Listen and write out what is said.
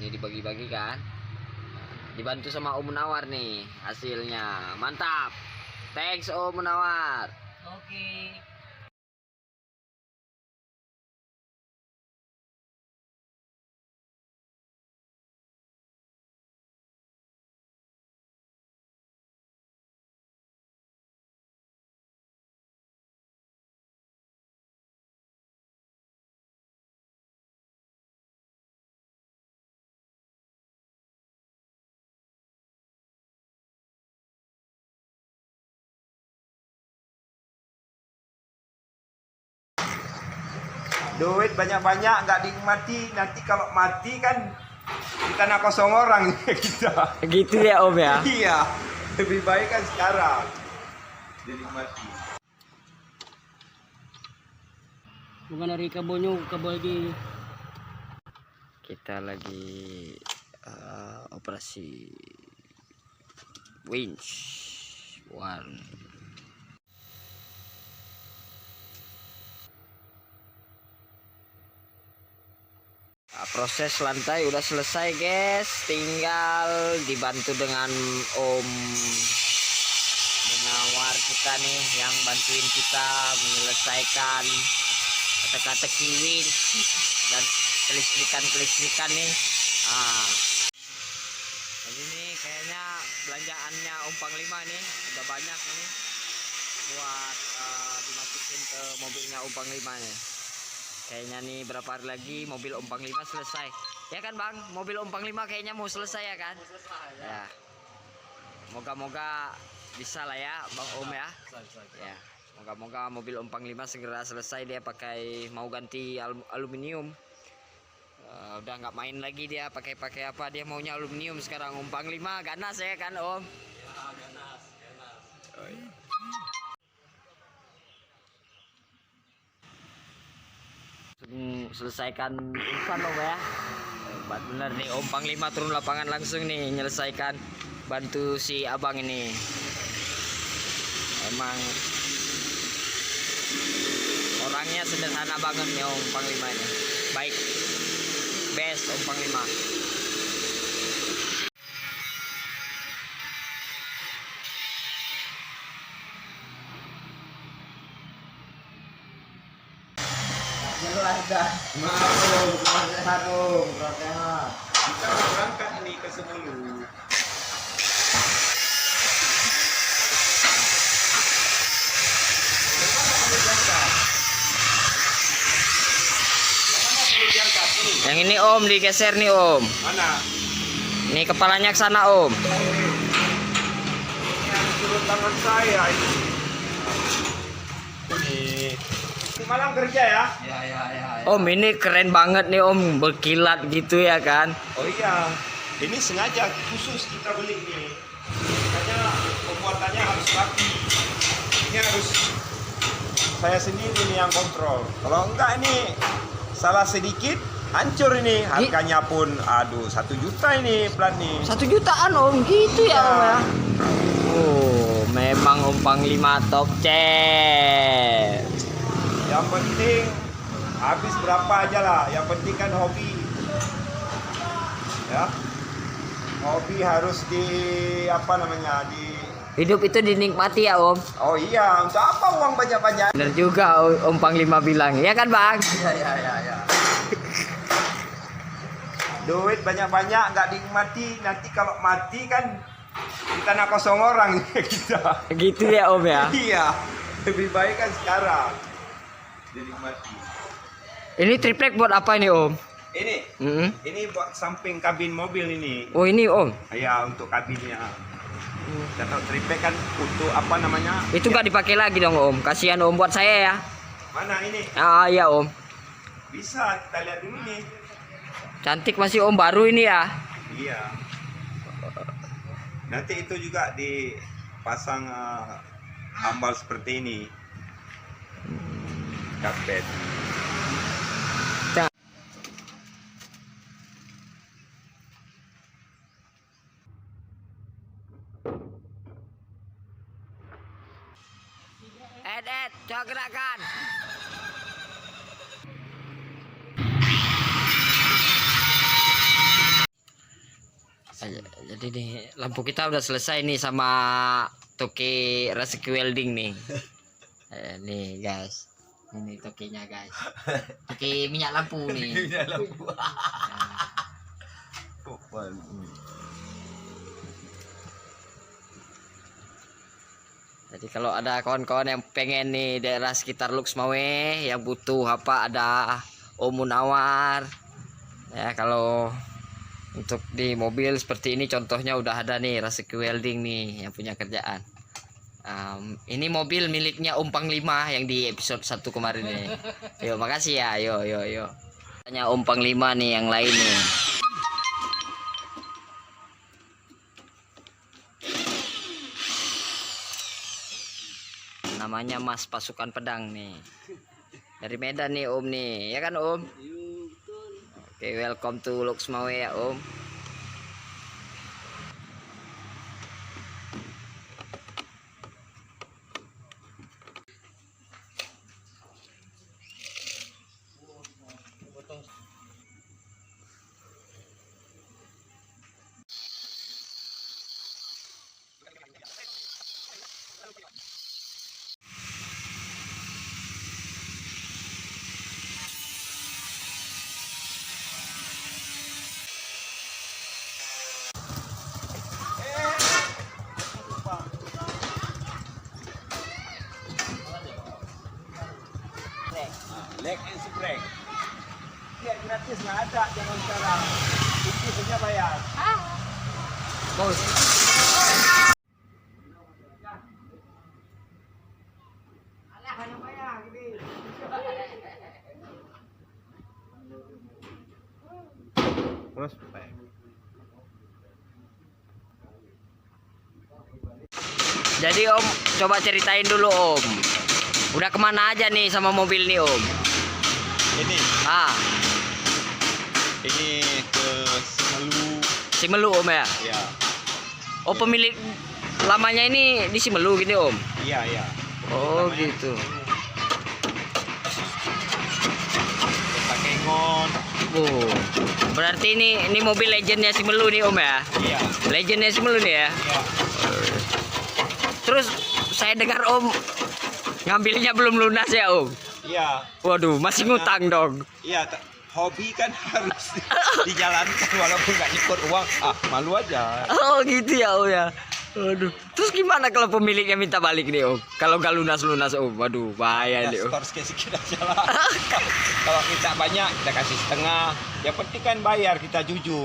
Ini dibagi-bagi kan. Dibantu sama Om Munawar nih hasilnya. Mantap. Thanks Om Munawar. Oke. Duit banyak-banyak nggak dinikmati, nanti kalau mati kan kita nak kosong orang kita. Gitu ya Om ya. Iya, lebih baik kan sekarang dinikmati. Bukan dari kabelnya, kabel di. Kita lagi operasi winch one. Proses lantai udah selesai guys, tinggal dibantu dengan Om Munawar kita nih yang bantuin kita menyelesaikan kata-kata winch dan kelistrikan nih. Jadi nih kayaknya belanjaannya Om Panglima nih udah banyak nih buat dimasukin ke mobilnya Om Panglima nih. Kayaknya nih berapa hari lagi mobil Om Panglima selesai. Ya kan Bang, mobil Om Panglima kayaknya mau selesai ya kan? Mau selesai ya. Moga-moga bisa lah ya Bang Om ya. Ya. Moga-moga mobil Om Panglima segera selesai, dia pakai mau ganti aluminium. Udah nggak main lagi dia pakai apa, dia maunya aluminium sekarang Om Panglima. Ganas ya kan Om? Ya, ganas. Oh, iya. Selesaikan urusan Om ya. Hebat bener nih Om Panglima turun lapangan langsung nih menyelesaikan, bantu si abang ini. Emang orangnya sederhana banget nih Om Panglima ini. Baik, best Om Panglima. Kita berangkat nih ke Semeru. Yang ini Om digeser nih Om. Mana? Ini kepalanya ke sana Om. Yang turun tangan saya ini. Ini malam kerja ya? Ya. Om ini keren banget nih Om, berkilat gitu ya kan? Oh iya, ini sengaja khusus kita beli nih. Makanya pembuatannya harus rapi. Ini harus saya sendiri nih yang kontrol. Kalau enggak ini salah sedikit hancur ini. Harganya pun aduh 1 juta ini plat nih. 1 jutaan Om, gitu ya Om ya? Oh, memang Om Panglima top cek. Yang penting habis berapa aja lah. Yang penting kan hobi. Ya. Hobi harus di apa namanya, di Hidup itu dinikmati ya Om. oh iya, untuk apa uang banyak-banyak? Bener juga Om Panglima bilang, ya kan Bang? Ya. Duit banyak-banyak nggak dinikmati, nanti kalau mati kan kita nak kosong orang kita. Gitu ya Om ya? Iya, lebih baik kan sekarang dinikmati. Ini triplek buat apa ini Om? Ini buat samping kabin mobil ini. Oh ini Om? Ya, untuk kabinnya. Kita tahu triplek kan untuk apa namanya? Itu nggak dipakai lagi dong Om, kasihan Om buat saya ya. Mana ini? Ah iya Om. Bisa kita lihat dulu nih. Cantik masih Om, baru ini ya. Iya. Nanti itu juga dipasang ambal seperti ini. Karpet. Coba gerakan. Jadi nih lampu kita udah selesai nih sama toke Rescue Welding nih. Nih guys, ini tokenya guys. Toke minyak lampu nih. Minyak lampu. Jadi kalau ada kawan-kawan yang pengen nih daerah sekitar Luxmawe yang butuh apa, ada Om Munawar. Ya kalau untuk di mobil seperti ini contohnya udah ada nih Rescue Welding nih yang punya kerjaan. Ini mobil miliknya Om Panglima yang di episode 1 kemarin nih. Yuk makasih ya, yuk. Hanya Om Panglima nih yang lain nih. Namanya Mas Pasukan Pedang nih. Dari Medan nih Om nih, ya kan Om? Oke, welcome to Luxmawe ya Om. Leg and spring. Lihat gratis nggak ada jangan sekarang. Itu saja bayar. Bos. Prospek. Jadi Om coba ceritain dulu Om. Udah kemana aja nih sama mobil nih Om? Ini ke Simelu Om ya? Ya. Oh pemilik lamanya ini di Simelu gini Om? Iya. Oh Namanya gitu. pakai ngon. Oh, berarti ini mobil legendnya Simelu nih Om ya? Iya. Legendnya Simelu nih ya? Iya. Terus saya dengar Om ngambilnya belum lunas ya Om? Iya. Waduh, masih ngutang dong. Iya. Hobi kan harus dijalankan walaupun nggak nyekut uang. Malu aja. Oh gitu ya Om ya. Waduh. Terus gimana kalau pemiliknya minta balik nih Om? Kalau nggak lunas-lunas Om, waduh bahaya nih Om. Skor sedikit aja lah. Kalau kita banyak kita kasih setengah. Yang penting kan bayar, kita jujur.